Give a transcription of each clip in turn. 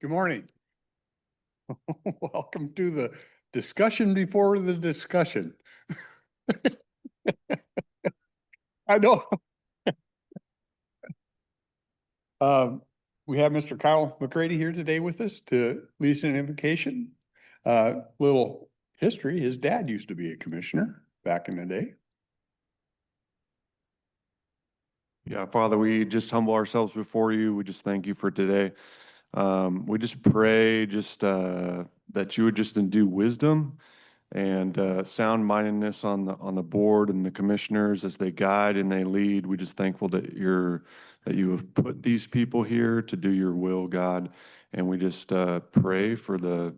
Good morning. Welcome to the discussion before the discussion. I know. Um, we have Mr. Kyle McCready here today with us to lead us in invocation. Little history, his dad used to be a commissioner back in the day. Yeah, Father, we just humble ourselves before you. We just thank you for today. We just pray that you would just endue wisdom and sound mindedness on the board and the commissioners as they guide and they lead. We just thankful that you have put these people here to do your will, God. And we just pray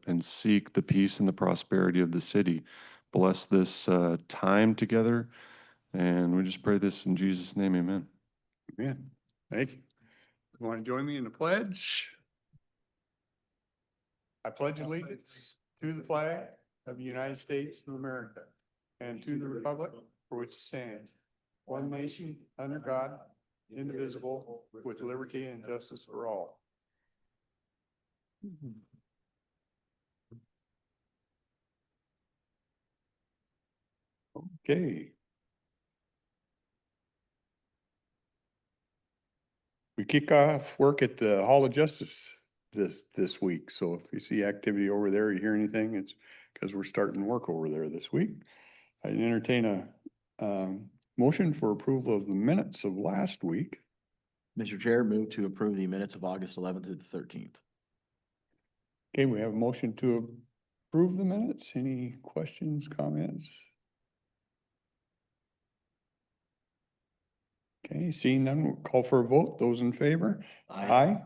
and seek the peace and the prosperity of the city. Bless this time together. And we just pray this in Jesus' name, amen. Amen. Thank you. You want to join me in the pledge? I pledge allegiance to the flag of the United States of America and to the republic for which it stands, one nation under God, indivisible, with liberty and justice for all. Okay. We kick off work at the Hall of Justice this week. So if you see activity over there, you hear anything, it's because we're starting work over there this week. I entertain a motion for approval of the minutes of last week. Mr. Chair, move to approve the minutes of August 11th through the 13th. Okay, we have a motion to approve the minutes. Any questions, comments? Okay, seeing none, we'll call for a vote. Those in favor? Aye.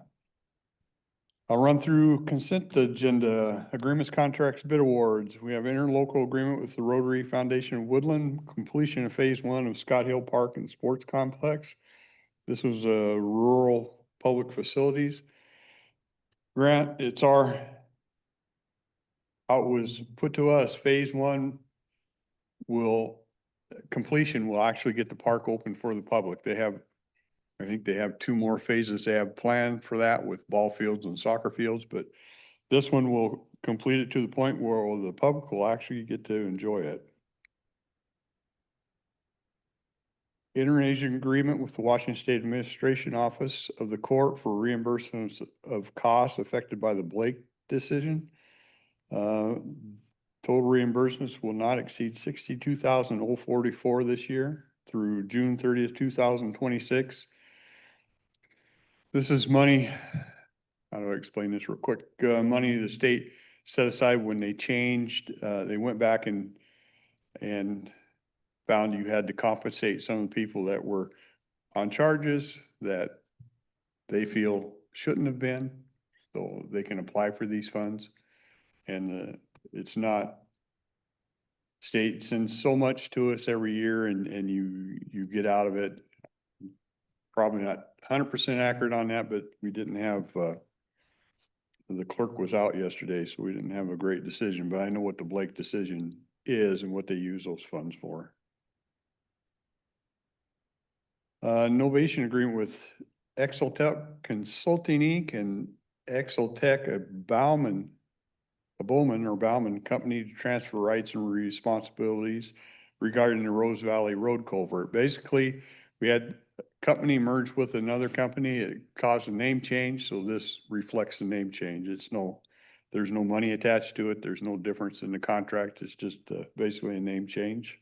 I'll run through consent agenda, agreements, contracts, bid awards. We have interlocal agreement with the Rotary Foundation of Woodland, completion of phase 1 of Scott Hill Park and Sports Complex. This was a rural public facilities grant. How it was put to us, phase 1 completion will actually get the park open for the public. I think they have 2 more phases they have planned for that with ball fields and soccer fields, but this one will complete it to the point where the public will actually get to enjoy it. Interagency agreement with the Washington State Administration Office of the Court for reimbursements of costs affected by the Blake decision. Total reimbursements will not exceed $62,044 this year through June 30th, 2026. This is money, how do I explain this real quick? Money the state set aside when they changed, they went back and found you had to compensate some of the people that were on charges that they feel shouldn't have been, so they can apply for these funds. And it's not, state sends so much to us every year and you get out of it. Probably not 100% accurate on that, but we didn't have, the clerk was out yesterday, so we didn't have a great decision, but I know what the Blake decision is and what they use those funds for. Innovation agreement with Exeltech Consulting Inc. and Exeltech, a Bauman company to transfer rights and responsibilities regarding the Rose Valley Road culvert. Basically, we had a company merged with another company. It caused a name change, so this reflects the name change. There's no money attached to it. There's no difference in the contract. It's just basically a name change.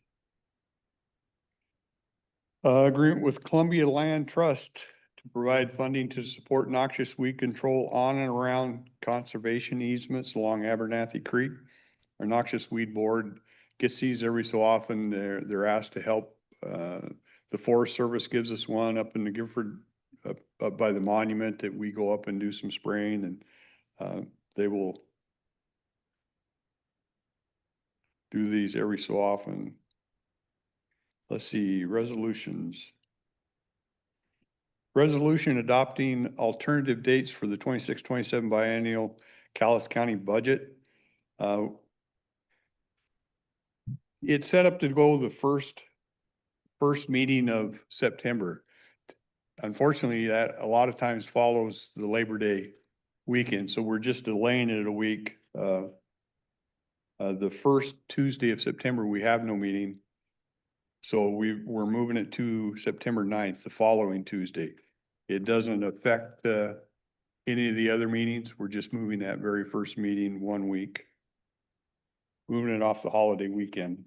Agreement with Columbia Land Trust to provide funding to support noxious weed control on and around conservation easements along Abernathy Creek. Our noxious weed board gets these every so often. They're asked to help. The Forest Service gives us one up in the Gifford, up by the monument, that we go up and do some spraying, and they will do these every so often. Let's see, resolutions. Resolution adopting alternative dates for the 26-27 biennial Calais County budget. It's set up to go the first meeting of September. Unfortunately, that a lot of times follows the Labor Day weekend, so we're just delaying it a week. The first Tuesday of September, we have no meeting. So we're moving it to September 9th, the following Tuesday. It doesn't affect, any of the other meetings. We're just moving that very first meeting 1 week. Moving it off the holiday weekend.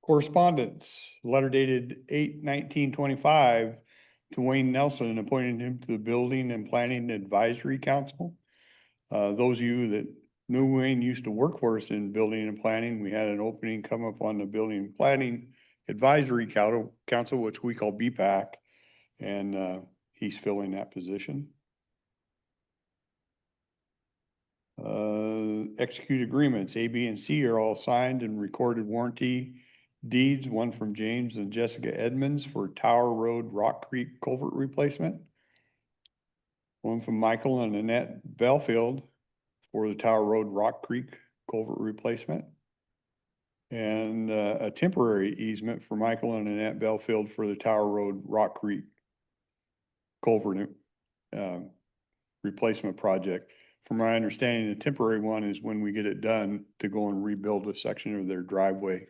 Correspondence, letter dated 8/19/25 to Wayne Nelson, appointing him to the Building and Planning Advisory Council. Those of you that knew Wayne used to work for us in building and planning. We had an opening come up on the Building and Planning Advisory Council, which we call BPAC, and he's filling that position. Execute agreements, A, B, and C are all signed and recorded warranty deeds, one from James and Jessica Edmonds for Tower Road Rock Creek culvert replacement. One from Michael and Annette Belfield for the Tower Road Rock Creek culvert replacement. And a temporary easement for Michael and Annette Belfield for the Tower Road Rock Creek culvert replacement project. From my understanding, the temporary one is when we get it done to go and rebuild a section of their driveway.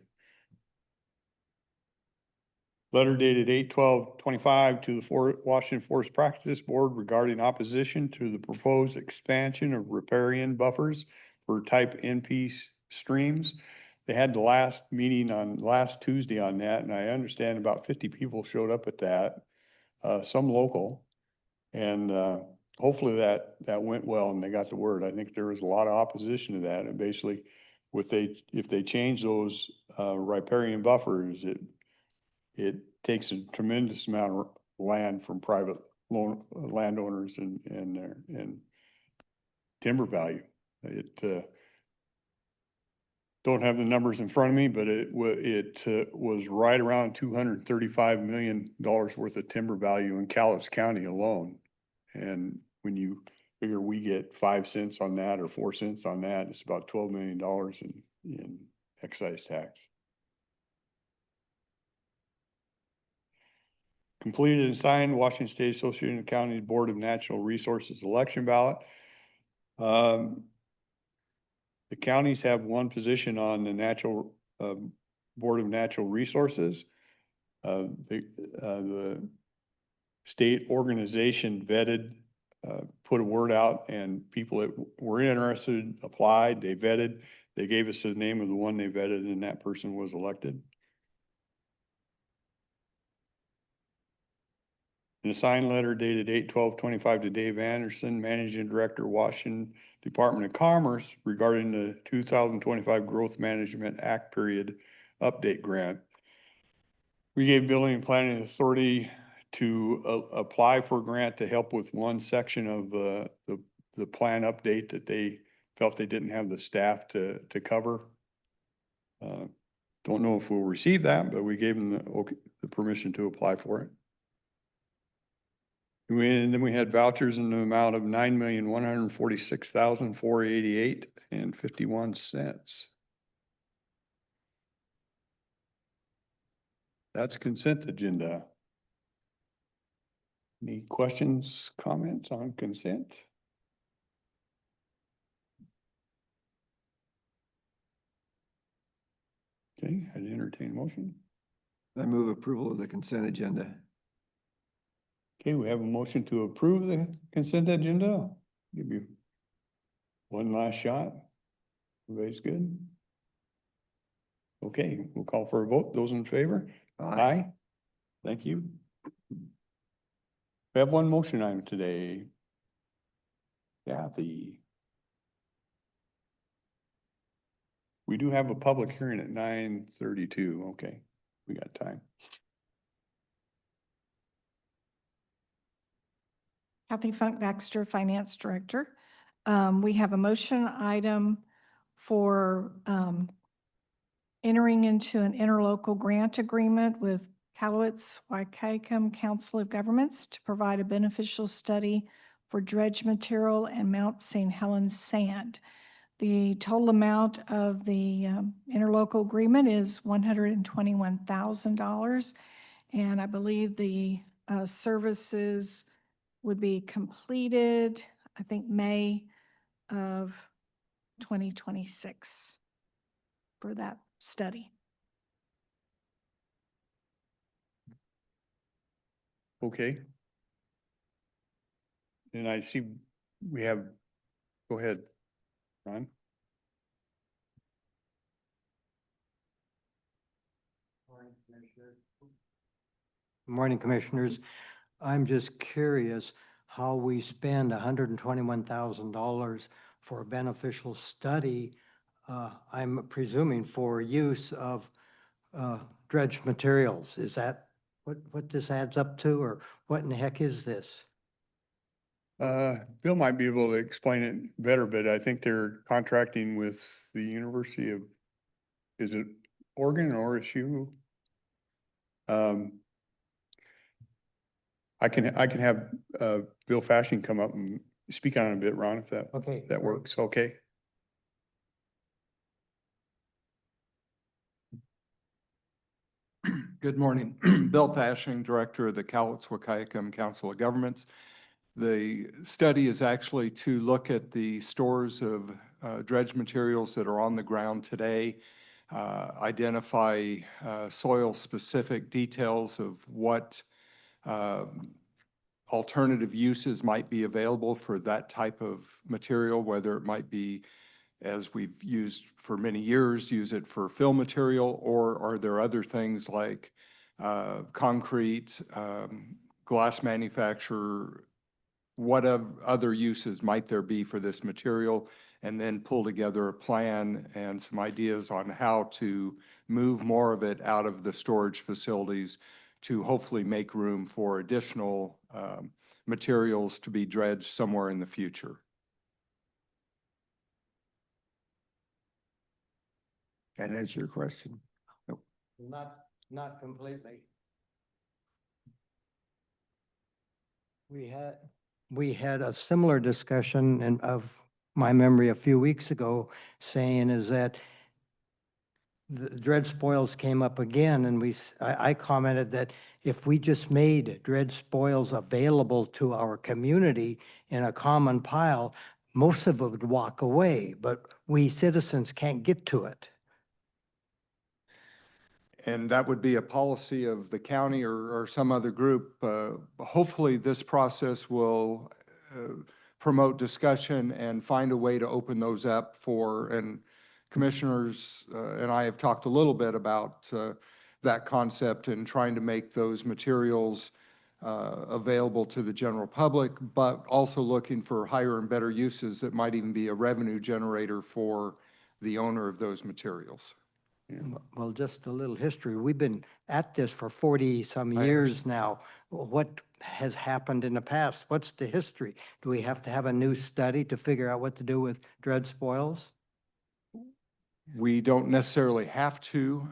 Letter dated 8/12/25 to the Washington Forest Practice Board regarding opposition to the proposed expansion of riparian buffers for type NP streams. They had the last meeting on last Tuesday on that, and I understand about 50 people showed up at that, some local. And hopefully that went well and they got the word. I think there was a lot of opposition to that, and basically if they change those riparian buffers, it takes a tremendous amount of land from private landowners and timber value. It don't have the numbers in front of me, but it was right around $235 million worth of timber value in Cowlitz County alone. And when you figure we get 5 cents on that or 4 cents on that, it's about $12 million in excise tax. Completed and signed Washington State Association of Counties Board of Natural Resources election ballot. The counties have one position on the Board of Natural Resources. The state organization vetted, put a word out, and people that were interested applied, they vetted. They gave us the name of the one they vetted, and that person was elected. An assigned letter dated 8/12/25 to Dave Anderson, Managing Director, Washington Department of Commerce, regarding the 2025 Growth Management Act period update grant. We gave Building and Planning Authority to apply for a grant to help with one section of the plan update that they felt they didn't have the staff to cover. Don't know if we'll receive that, but we gave them the permission to apply for it. And then we had vouchers in the amount of $9,146,488.51. That's consent agenda. Any questions, comments on consent? Okay, I'd entertain a motion. I move approval of the consent agenda. Okay, we have a motion to approve the consent agenda. Give you one last shot. Everybody's good? Okay, we'll call for a vote. Those in favor? Aye. Thank you. We have one motion item today. Kathy. We do have a public hearing at 9:32. Okay, we got time. Kathy Funk Baxter, Finance Director. We have a motion item for entering into an interlocal grant agreement with Cowlitz-Wycombe Council of Governments to provide a beneficial study for dredge material and Mount St. Helens sand. The total amount of the interlocal agreement is $121,000. And I believe the services would be completed, I think, May of 2026 for that study. Okay. And I see we have, go ahead, Ron. Morning, Commissioners. I'm just curious how we spend $121,000 for a beneficial study. I'm presuming for use of dredged materials. Is that what this adds up to, or what in the heck is this? Bill might be able to explain it better, but I think they're contracting with the University of, is it Oregon or OSU? I can have, Bill Fashing come up and speak on it a bit, Ron, if Okay. that works, okay? Good morning. Bill Fashing, Director of the Cowlitz-Wahkiakum Council of Governments. The study is actually to look at the stores of dredge materials that are on the ground today, identify soil-specific details of what alternative uses might be available for that type of material, whether it might be, as we've used for many years, use it for fill material, or are there other things like concrete, glass manufacture, what other uses might there be for this material, and then pull together a plan and some ideas on how to move more of it out of the storage facilities to hopefully make room for additional materials to be dredged somewhere in the future. That answer your question? Not completely. We had a similar discussion and of my memory a few weeks ago saying is that the dredge spoils came up again, and I commented that if we just made dredge spoils available to our community in a common pile, most of it would walk away, but we citizens can't get to it. And that would be a policy of the county or some other group. Hopefully, this process will promote discussion and find a way to open those up for, and commissioners and I have talked a little bit about that concept and trying to make those materials available to the general public, but also looking for higher and better uses that might even be a revenue generator for the owner of those materials. Well, just a little history. We've been at this for 40-some years now. What has happened in the past? What's the history? Do we have to have a new study to figure out what to do with dredge spoils? We don't necessarily have to.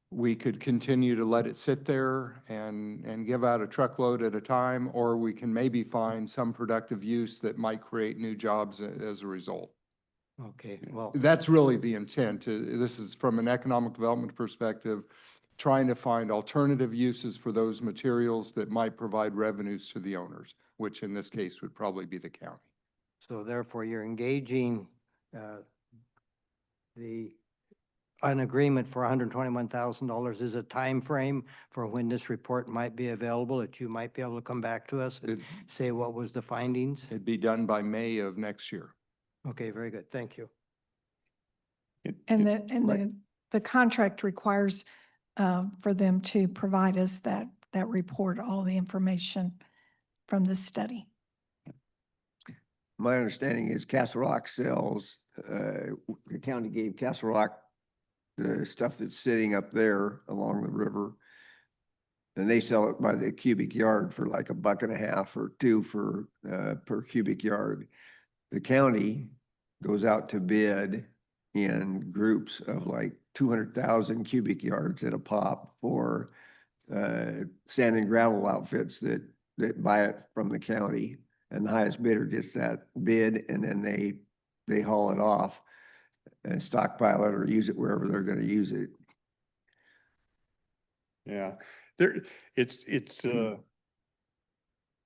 We could continue to let it sit there and give out a truckload at a time, or we can maybe find some productive use that might create new jobs as a result. Okay, well, That's really the intent. This is from an economic development perspective, trying to find alternative uses for those materials that might provide revenues to the owners, which in this case would probably be the county. so therefore you're engaging an agreement for $121,000 is a time frame for when this report might be available, that you might be able to come back to us and say what was the findings? It'd be done by May of next year. Okay, very good. Thank you. And Right. the contract requires for them to provide us that report, all the information from the study. My understanding is Castle Rock sells, the county gave Castle Rock the stuff that's sitting up there along the river. And they sell it by the cubic yard for like $1.50 or $2 for, per cubic yard. The county goes out to bid in groups of like 200,000 cubic yards at a pop for sand and gravel outfits that buy it from the county. And the highest bidder gets that bid, and then they haul it off and stockpile it or use it wherever they're gonna use it. Yeah, it's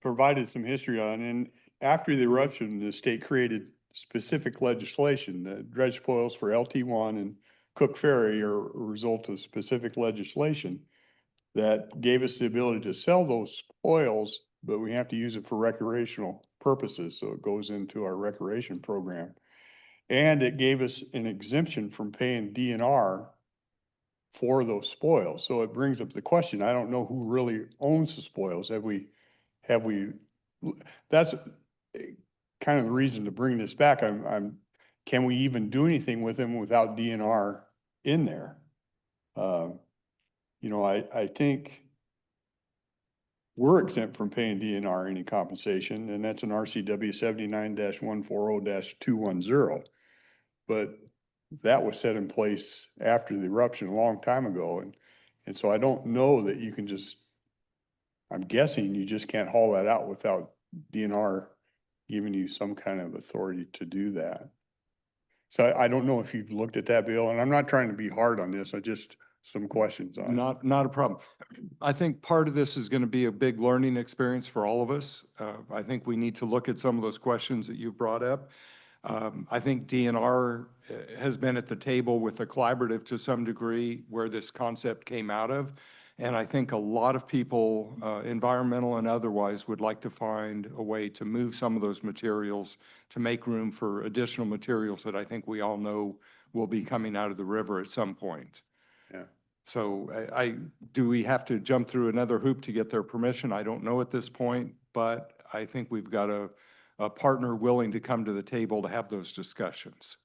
provided some history on, and after the eruption, the state created specific legislation. The dredge spoils for LT1 and Cook Ferry are a result of specific legislation that gave us the ability to sell those spoils, but we have to use it for recreational purposes, so it goes into our recreation program. And it gave us an exemption from paying DNR for those spoils. So it brings up the question, I don't know who really owns the spoils. Have we, that's kind of the reason to bring this back. Can we even do anything with them without DNR in there? You know, I think we're exempt from paying DNR any compensation, and that's an RCW 79-140-210. But that was set in place after the eruption a long time ago, and so I don't know that you can just, I'm guessing you just can't haul that out without DNR giving you some kind of authority to do that. So I don't know if you've looked at that, Bill, and I'm not trying to be hard on this, I just, some questions on it. Not a problem. I think part of this is going to be a big learning experience for all of us. I think we need to look at some of those questions that you've brought up. I think DNR has been at the table with the collaborative to some degree where this concept came out of. And I think a lot of people, environmental and otherwise, would like to find a way to move some of those materials to make room for additional materials that I think we all know will be coming out of the river at some point. Yeah. So do we have to jump through another hoop to get their permission? I don't know at this point, but I think we've got a partner willing to come to the table to have those discussions.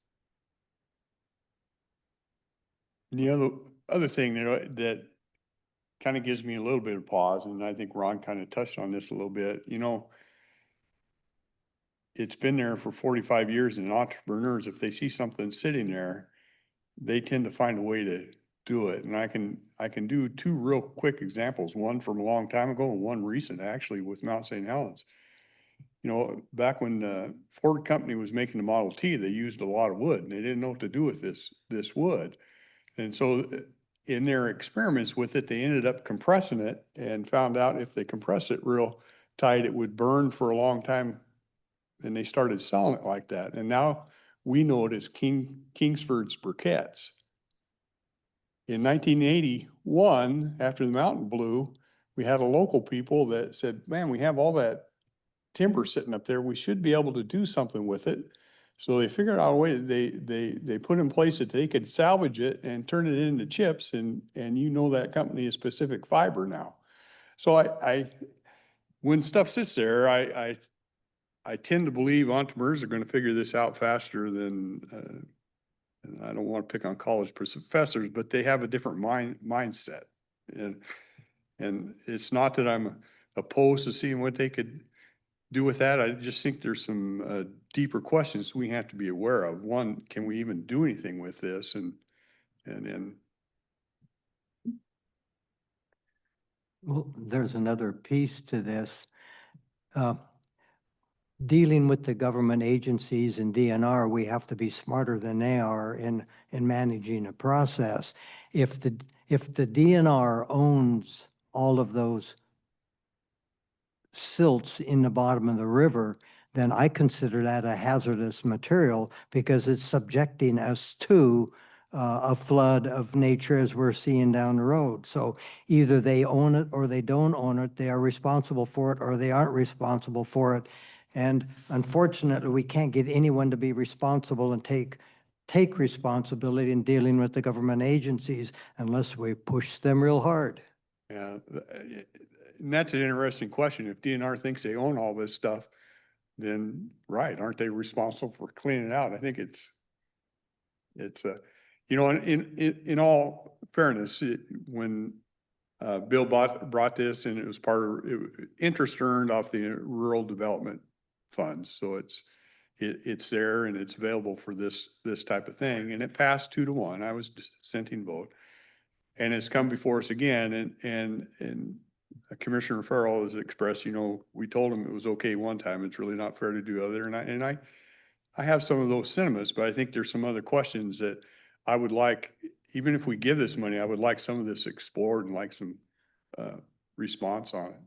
The other thing that kind of gives me a little bit of pause, and I think Ron kind of touched on this a little bit, you know, it's been there for 45 years, and entrepreneurs, if they see something sitting there, they tend to find a way to do it. And I can do two real quick examples, one from a long time ago and one recent, actually, with Mount St. Helens. You know, back when Ford Company was making the Model T, they used a lot of wood, and they didn't know what to do with this wood. And so in their experiments with it, they ended up compressing it and found out if they compress it real tight, it would burn for a long time. And they started selling it like that. And now we know it as Kingsford's briquettes. In 1981, after the mountain blew, we had a local people that said, man, we have all that timber sitting up there. We should be able to do something with it. So they figured out a way, they put in place that they could salvage it and turn it into chips, and you know that company is Pacific Fiber now. So when stuff sits there, I tend to believe entrepreneurs are going to figure this out faster than, and I don't want to pick on college professors, but they have a different mindset. And it's not that I'm opposed to seeing what they could do with that. I just think there's some deeper questions we have to be aware of. One, can we even do anything with this? And then. Well, there's another piece to this. Dealing with the government agencies and DNR, we have to be smarter than they are in managing a process. If the DNR owns all of those silts in the bottom of the river, then I consider that a hazardous material because it's subjecting us to a flood of nature as we're seeing down the road. So either they own it or they don't own it. They are responsible for it or they aren't responsible for it. And unfortunately, we can't get anyone to be responsible and take responsibility in dealing with the government agencies unless we push them real hard. Yeah, and that's an interesting question. If DNR thinks they own all this stuff, then right, aren't they responsible for cleaning it out? I think it's you know, in all fairness, when Bill brought this, and it was part of interest earned off the rural development funds, so it's there and it's available for this type of thing, and it passed 2-1. I was dissenting vote, and it's come before us again, and Commissioner Farrell has expressed, you know, we told him it was okay one time, it's really not fair to do other, and I have some of those sentiments, but I think there's some other questions that I would like, even if we give this money, I would like some of this explored and like some response on it.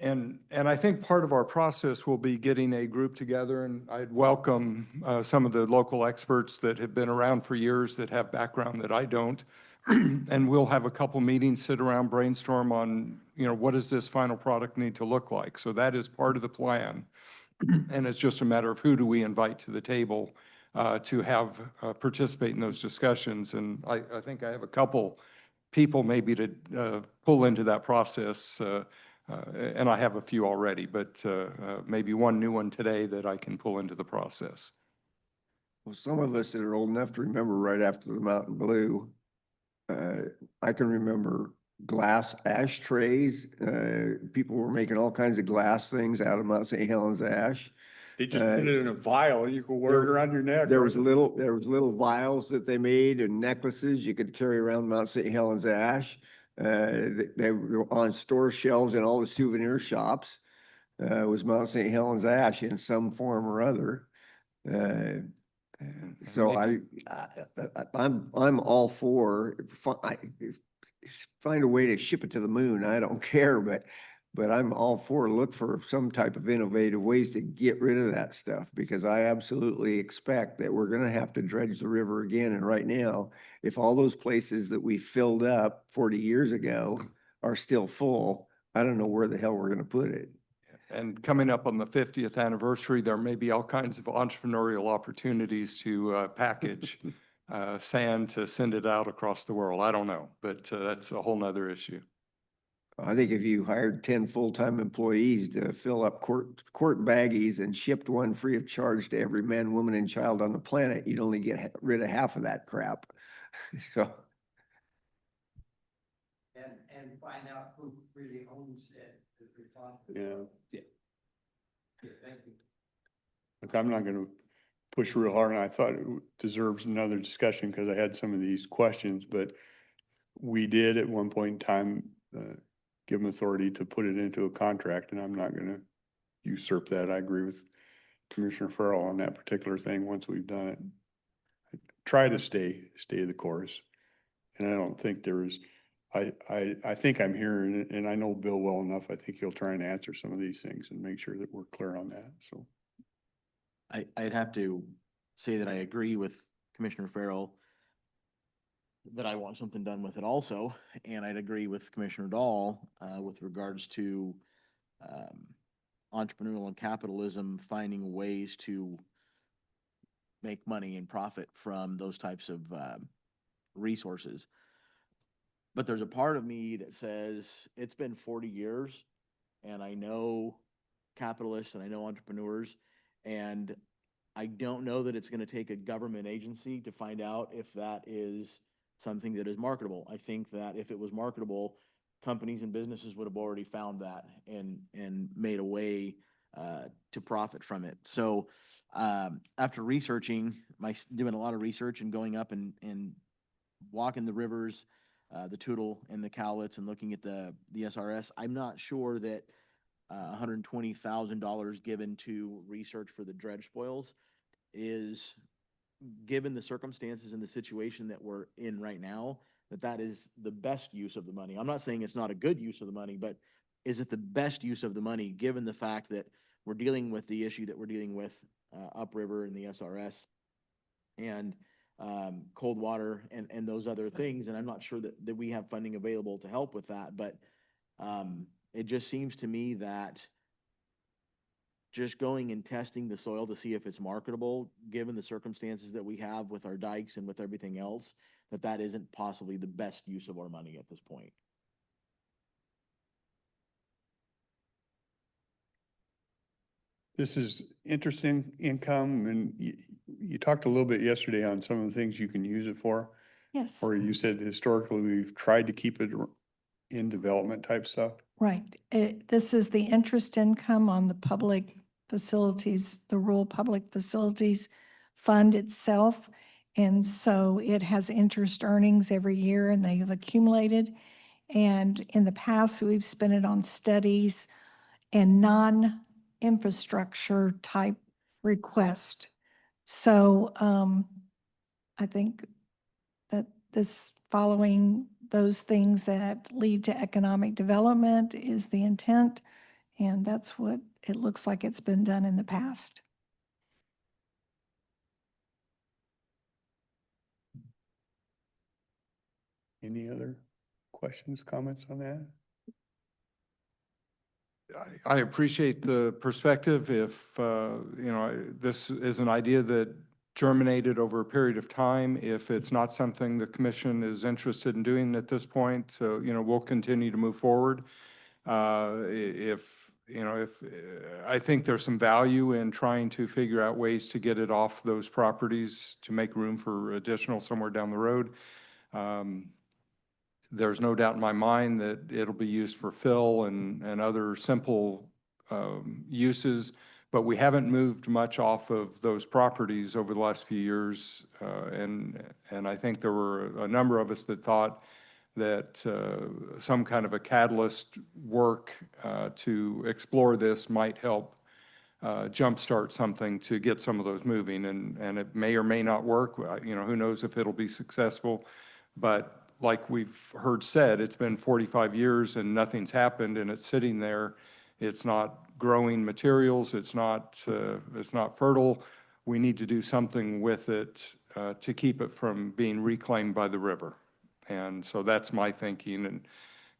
And I think part of our process will be getting a group together, and I'd welcome some of the local experts that have been around for years that have background that I don't. And we'll have a couple meetings, sit around, brainstorm on, what does this final product need to look like? So that is part of the plan. And it's just a matter of who do we invite to the table to have participate in those discussions. And I think I have a couple people maybe to pull into that process. And I have a few already, but maybe one new one today that I can pull into the process. Well, some of us that are old enough to remember right after the Mountain Blue, I can remember glass ashtrays. People were making all kinds of glass things out of Mount St. Helens ash. They just put it in a vial, you could wear it around your neck. There was little vials that they made and necklaces you could carry around Mount St. Helens ash. They were on store shelves in all the souvenir shops. Was Mount St. Helens ash in some form or other. So I'm all for, find a way to ship it to the moon. I don't care, but I'm all for look for some type of innovative ways to get rid of that stuff, because I absolutely expect that we're gonna have to dredge the river again. And right now, if all those places that we filled up 40 years ago are still full, I don't know where the hell we're gonna put it. And coming up on the 50th anniversary, there may be all kinds of entrepreneurial opportunities to package sand to send it out across the world. I don't know, but that's a whole nother issue. I think if you hired 10 full-time employees to fill up quart baggies and shipped one free of charge to every man, woman, and child on the planet, you'd only get rid of half of that crap. So. And find out who really owns it. Yeah. Thank you. Look, I'm not gonna push real hard, and I thought it deserves another discussion because I had some of these questions, but we did at one point in time, give them authority to put it into a contract, and I'm not gonna usurp that. I agree with Commissioner Farrell on that particular thing once we've done it. Try to stay the course. And I don't think there is, I think I'm hearing it, and I know Bill well enough. I think he'll try and answer some of these things and make sure that we're clear on that, so. I'd have to say that I agree with Commissioner Farrell that I want something done with it also, and I'd agree with Commissioner Dahl with regards to entrepreneurial and capitalism, finding ways to make money and profit from those types of resources. But there's a part of me that says it's been 40 years, and I know capitalists and I know entrepreneurs, and I don't know that it's going to take a government agency to find out if that is something that is marketable. I think that if it was marketable, companies and businesses would have already found that and made a way to profit from it. So after researching, doing a lot of research and going up and walking the rivers, the Toutle and the Cowlitz, and looking at the SRS, I'm not sure that $120,000 given to research for the dredge spoils is, given the circumstances and the situation that we're in right now, that is the best use of the money. I'm not saying it's not a good use of the money, but is it the best use of the money, given the fact that we're dealing with the issue that we're dealing with upriver and the SRS and cold water and those other things? And I'm not sure that we have funding available to help with that, but it just seems to me that just going and testing the soil to see if it's marketable, given the circumstances that we have with our dikes and with everything else, that isn't possibly the best use of our money at this point. This is interesting income, and you talked a little bit yesterday on some of the things you can use it for. Yes, Or you said historically, we've tried to keep it in development type stuff. right. This is the interest income on the public facilities, the rural public facilities fund itself. And so it has interest earnings every year, and they have accumulated. And in the past, we've spent it on studies and non-infrastructure type request. So I think that this, following those things that lead to economic development, is the intent. And that's what it looks like it's been done in the past. Any other questions, comments on that? I appreciate the perspective. If, you know, this is an idea that germinated over a period of time. If it's not something the commission is interested in doing at this point, so, you know, we'll continue to move forward. If, you know, I think there's some value in trying to figure out ways to get it off those properties to make room for additional somewhere down the road. There's no doubt in my mind that it'll be used for fill and other simple uses, but we haven't moved much off of those properties over the last few years. And I think there were a number of us that thought that some kind of a catalyst work to explore this might help jumpstart something to get some of those moving. And it may or may not work. You know, who knows if it'll be successful. But like we've heard said, it's been 45 years and nothing's happened, and it's sitting there. It's not growing materials. It's not fertile. We need to do something with it to keep it from being reclaimed by the river. And so that's my thinking,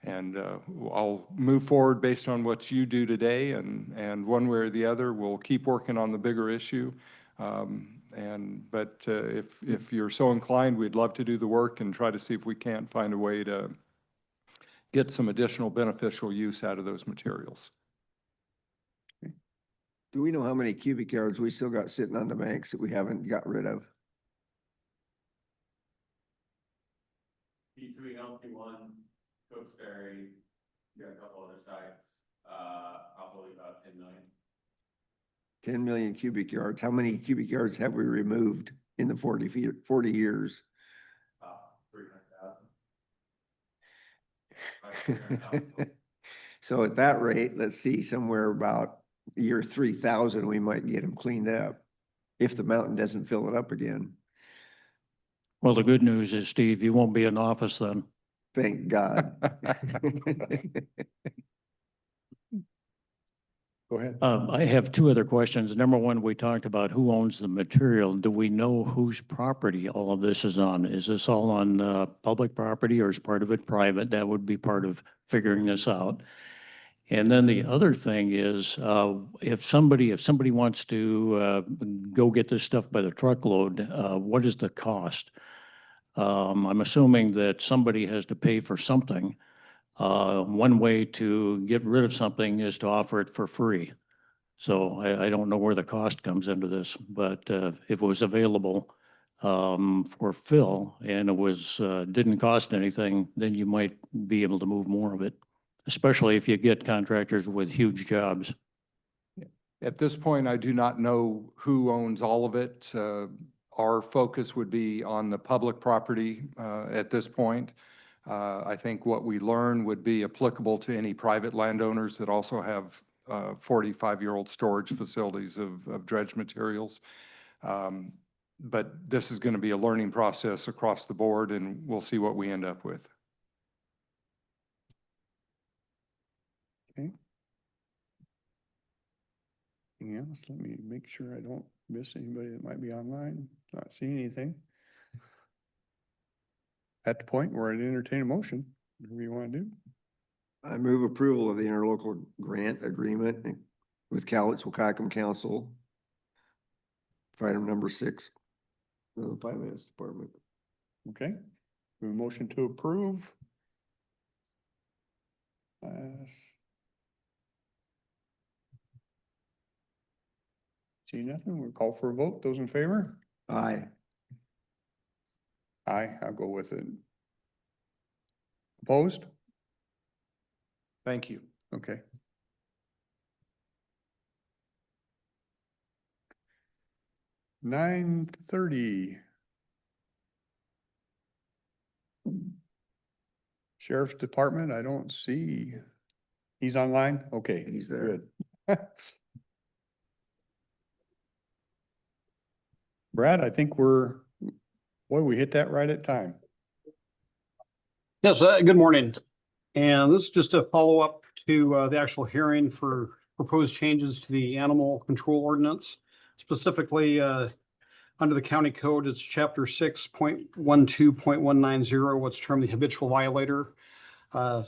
and I'll move forward based on what you do today, and one way or the other, we'll keep working on the bigger issue. But if you're so inclined, we'd love to do the work and try to see if we can't find a way to get some additional beneficial use out of those materials. Do we know how many cubic yards we still got sitting on the banks that we haven't got rid of? Between LP1, Cokesbury, you got a couple other sites, probably about 10 million. 10 million cubic yards. How many cubic yards have we removed in the 40 years? 300,000. So at that rate, let's see, somewhere about year 3,000, we might get them cleaned up if the mountain doesn't fill it up again. Well, the good news is, Steve, you won't be in office then. Thank God. Go ahead. I have two other questions. Number one, we talked about who owns the material. Do we know whose property all of this is on? Is this all on public property, or is part of it private? That would be part of figuring this out. And then the other thing is, if somebody wants to go get this stuff by the truckload, what is the cost? I'm assuming that somebody has to pay for something. One way to get rid of something is to offer it for free. So I don't know where the cost comes into this, but if it was available for fill and it was didn't cost anything, then you might be able to move more of it, especially if you get contractors with huge jobs. At this point, I do not know who owns all of it. Our focus would be on the public property at this point. I think what we learn would be applicable to any private landowners that also have 45-year-old storage facilities of dredge materials. But this is going to be a learning process across the board, and we'll see what we end up with. Okay. Anything else? Let me make sure I don't miss anybody that might be online, not seeing anything. At the point where I'd entertain a motion, whatever you want to do. I move approval of the interlocal grant agreement with Cowlitz-Waukakum Council. For item number 6, the Finance Department. Okay, we have a motion to approve. See nothing, we'll call for a vote. Those in favor? Aye. Aye, I'll go with it. Opposed? Thank you. Okay. $9:30. Sheriff's Department, I don't see. He's online? Okay. He's there. Good. Brad, I think boy, we hit that right at time. Yes, good morning. And this is just a follow-up to the actual hearing for proposed changes to the animal control ordinance. Specifically, under the county code, it's chapter 6.12.190, what's termed the habitual violator. A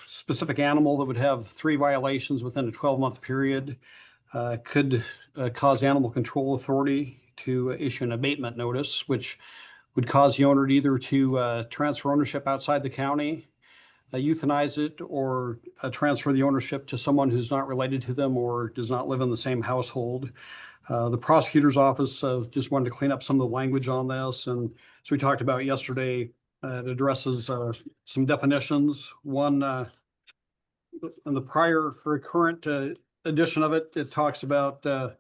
specific animal that would have 3 violations within a 12-month period could cause animal control authority to issue an abatement notice, which would cause the owner either to transfer ownership outside the county, euthanize it, or transfer the ownership to someone who's not related to them or does not live in the same household. The prosecutor's office just wanted to clean up some of the language on this. And as we talked about yesterday, it addresses some definitions. One, in the prior or current edition of it, it talks about the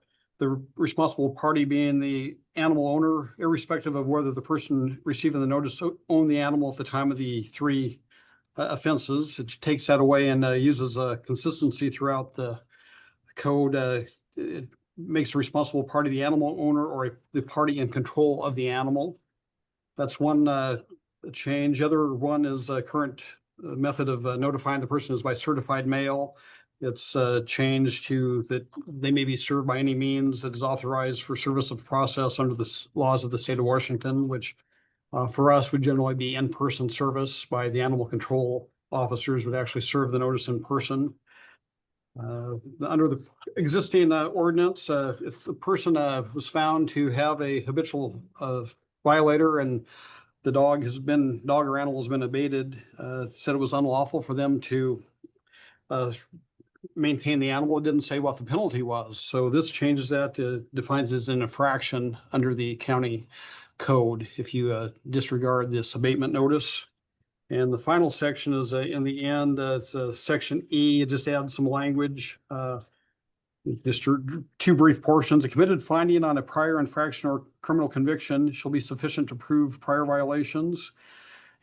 responsible party being the animal owner, irrespective of whether the person receiving the notice owned the animal at the time of the 3 offenses. It takes that away and uses a consistency throughout the code. It makes a responsible party the animal owner or the party in control of the animal. That's one change. The other one is a current method of notifying the person is by certified mail. It's changed to that they may be served by any means that is authorized for service of process under the laws of the state of Washington, which for us would generally be in-person service by the animal control officers would actually serve the notice in person. Under the existing ordinance, if the person was found to have a habitual violator and the dog or animal has been abated, said it was unlawful for them to maintain the animal. It didn't say what the penalty was. So this changes that, defines it as an infraction under the county code if you disregard this abatement notice. And the final section is in the end, it's section E. It just adds some language. Just 2 brief portions. A committed finding on a prior infraction or criminal conviction shall be sufficient to prove prior violations.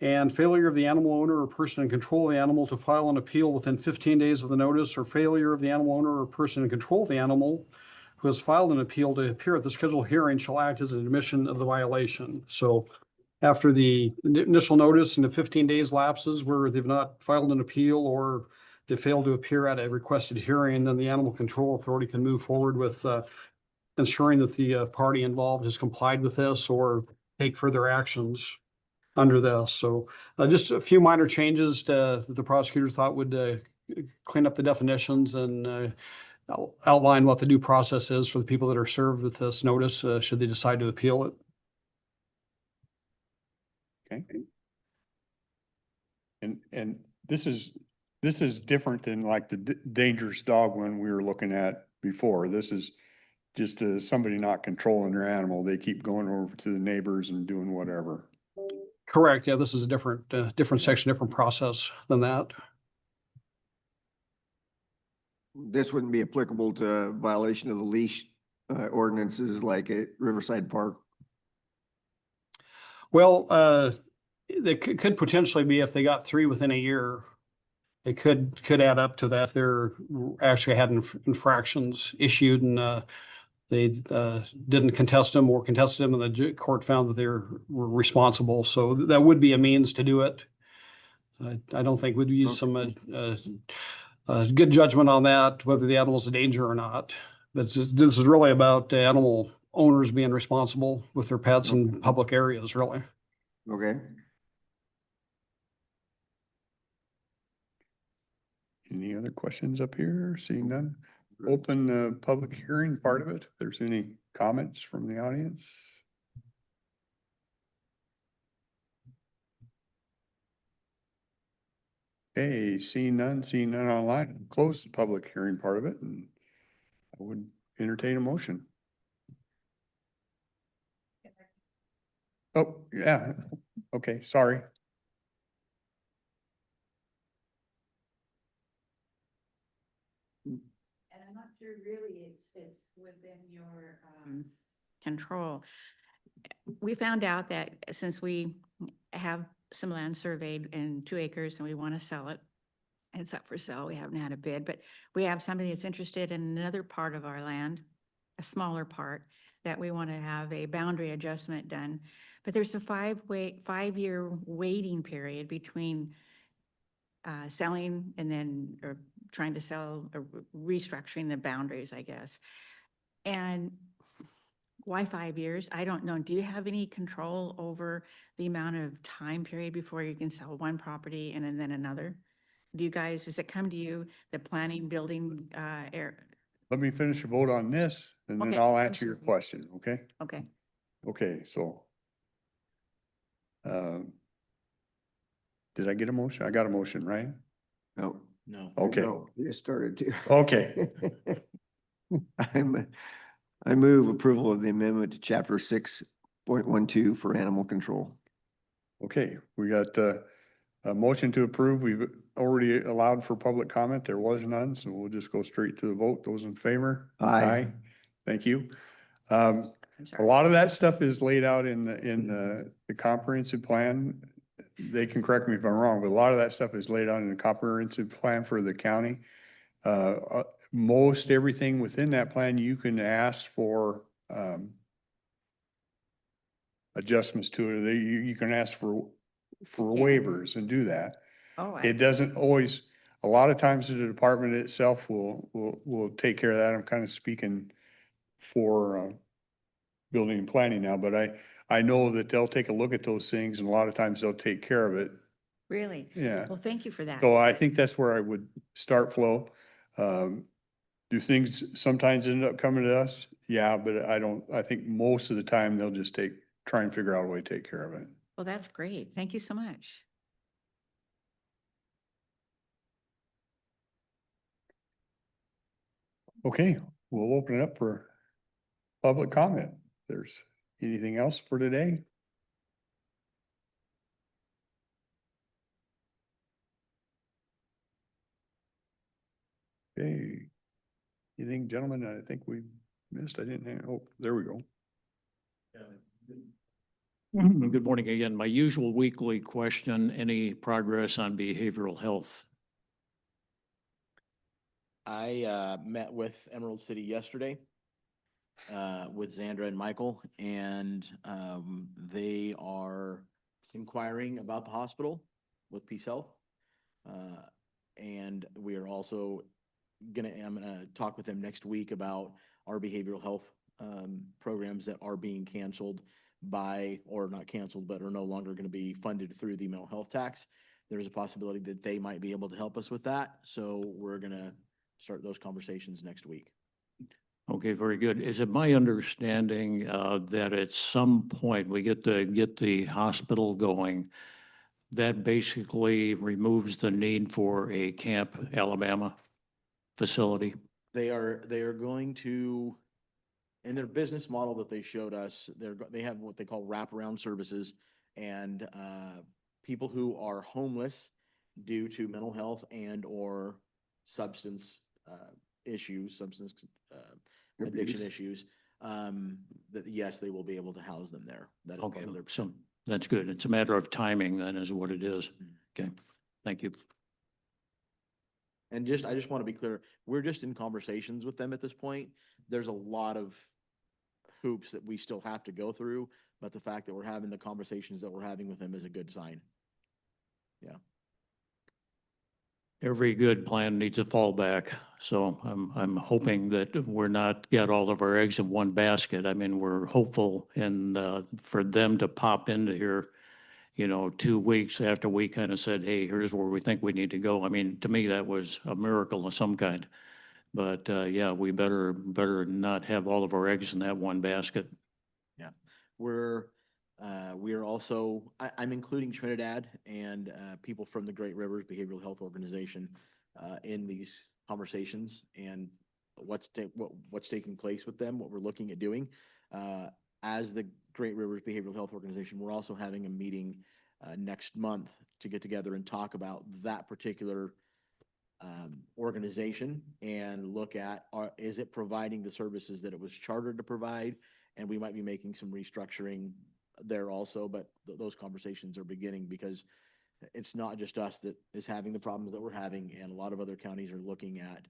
And failure of the animal owner or person in control of the animal to file an appeal within 15 days of the notice, or failure of the animal owner or person in control of the animal who has filed an appeal to appear at the scheduled hearing shall act as an admission of the violation. So after the initial notice and the 15 days lapses where they've not filed an appeal or they fail to appear at a requested hearing, then the animal control authority can move forward with ensuring that the party involved has complied with this or take further actions under this. So just a few minor changes that the prosecutors thought would clean up the definitions and outline what the due process is for the people that are served with this notice, should they decide to appeal it. Okay. And this is different than like the dangerous dog one we were looking at before. This is just somebody not controlling their animal. They keep going over to the neighbors and doing whatever. Correct. Yeah, this is a different section, different process than that. This wouldn't be applicable to violation of the leash ordinances like at Riverside Park. Well, they could potentially be if they got 3 within a year. It could add up to that if they're actually had infractions issued and they didn't contest them or contested them, and the court found that they were responsible. So that would be a means to do it. I don't think we'd use some good judgment on that, whether the animal's a danger or not. But this is really about animal owners being responsible with their pets in public areas, really. Okay. Any other questions up here? Seeing none? Open the public hearing part of it. If there's any comments from the audience. Okay, seeing none online, close the public hearing part of it, and I would entertain a motion. Oh, yeah. Okay, sorry. And I'm not sure really it's within your control. We found out that since we have some land surveyed in 2 acres and we want to sell it, it's up for sale. We haven't had a bid, but we have somebody that's interested in another part of our land, a smaller part, that we want to have a boundary adjustment done. But there's a 5-year waiting period between selling and then, or trying to sell, or restructuring the boundaries, I guess. And why 5 years? I don't know. Do you have any control over the amount of time period before you can sell one property and then another? Do you guys, does it come to you, the planning, building, Let me finish the vote on this and then Okay, I'll I'm answer your sorry. question, okay? okay. Okay, so. Did I get a motion? I got a motion, right? No. No. Okay. No, you started to. Okay. I move approval of the amendment to chapter 6.12 for animal control. Okay, we got a motion to approve. We've already allowed for public comment. There was none, so we'll just go straight to the vote. Those in favor? Aye. Thank you. I'm A sorry. lot of that stuff is laid out in the comprehensive plan. They can correct me if I'm wrong, but a lot of that stuff is laid out in the comprehensive plan for the county. Most everything within that plan, you can ask for, adjustments to it. You can ask for Yeah. waivers and do that. Oh, It doesn't always, a lot of times the department itself will take care of that. I'm kind of speaking for, building and planning now, but I know that they'll take a look at those things and a lot of times they'll take care of it. really? Yeah. Well, thank you for that. So I think that's where I would start, Flo. Do things sometimes end up coming to us? Yeah, but I think most of the time they'll just try and figure out a way to take care of it. Well, that's great. Thank you so much. Okay, we'll open it up for public comment. There's anything else for today? Okay. Anything, gentlemen, I think we missed? I didn't, oh, there we go. Good morning again. My usual weekly question, any progress on behavioral health? I met with Emerald City yesterday with Zandra and Michael, and they are inquiring about the hospital with Peace Health. And we are also I'm gonna talk with them next week about our behavioral health programs that are being canceled or not canceled, but are no longer gonna be funded through the mental health tax. There's a possibility that they might be able to help us with that, so we're gonna start those conversations next week. Okay, very good. Is it my understanding that at some point we get the hospital going, that basically removes the need for a Camp Alabama facility? They are going to, in their business model that they showed us, they have what they call wraparound services, and people who are homeless due to mental health and or substance issues, substance addiction Abuse. issues, that yes, they will be able to house them there. That is part Okay, of their so that's good. It's a matter of timing then is what it is. Mhm. Okay, thank you. And I just want to be clear, we're just in conversations with them at this point. There's a lot of hoops that we still have to go through, but the fact that we're having the conversations that we're having with them is a good sign. Yeah. Every good plan needs a fallback, so I'm hoping that we're not got all of our eggs in one basket. I mean, we're hopeful and for them to pop into here, 2 weeks after we kind of said, hey, here's where we think we need to go. I mean, to me, that was a miracle of some kind. But yeah, we better not have all of our eggs in that one basket. Yeah. We are also, I'm including Trinidad and people from the Great Rivers Behavioral Health Organization in these conversations and what's taking place with them, what we're looking at doing. As the Great Rivers Behavioral Health Organization, we're also having a meeting next month to get together and talk about that particular organization and look at, is it providing the services that it was chartered to provide? And we might be making some restructuring there also, but those conversations are beginning because it's not just us that is having the problems that we're having, and a lot of other counties are looking at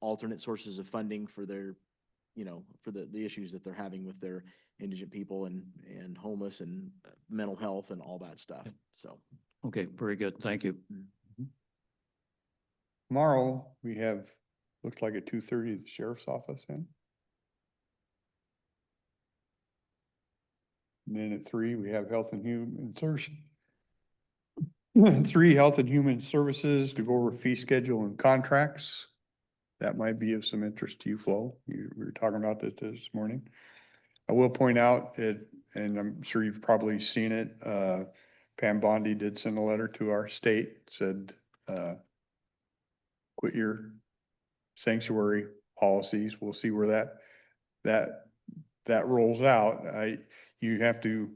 alternate sources of funding for their, for the issues that they're having with their indigent people and homeless and mental health and all that stuff. So. Okay, very good. Thank you. Tomorrow, we have, looks like at 2:30, the sheriff's office in. And then at 3, we have Health and Human Services. 3, Health and Human Services to go over fee schedule and contracts. That might be of some interest to you, Flo. We were talking about that this morning. I will point out it, and I'm sure you've probably seen it, Pam Bondi did send a letter to our state, said, quit your sanctuary policies. We'll see where that rolls out. You have to,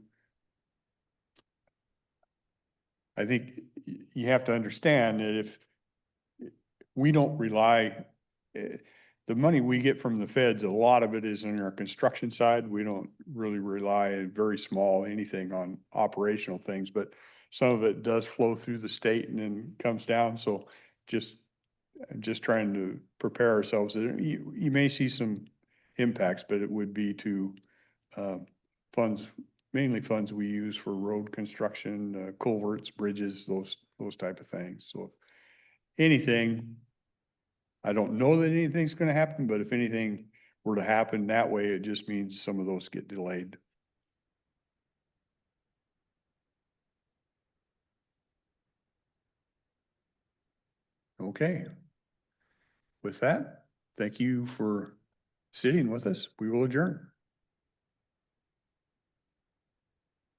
I think you have to understand that if we don't rely, the money we get from the feds, a lot of it is in our construction side. We don't really rely very small anything on operational things, but some of it does flow through the state and then comes down. So just trying to prepare ourselves. You may see some impacts, but it would be to funds, mainly funds we use for road construction, culverts, bridges, those type of things. So if anything, I don't know that anything's gonna happen, but if anything were to happen that way, it just means some of those get delayed. Okay. With that, thank you for sitting with us. We will adjourn.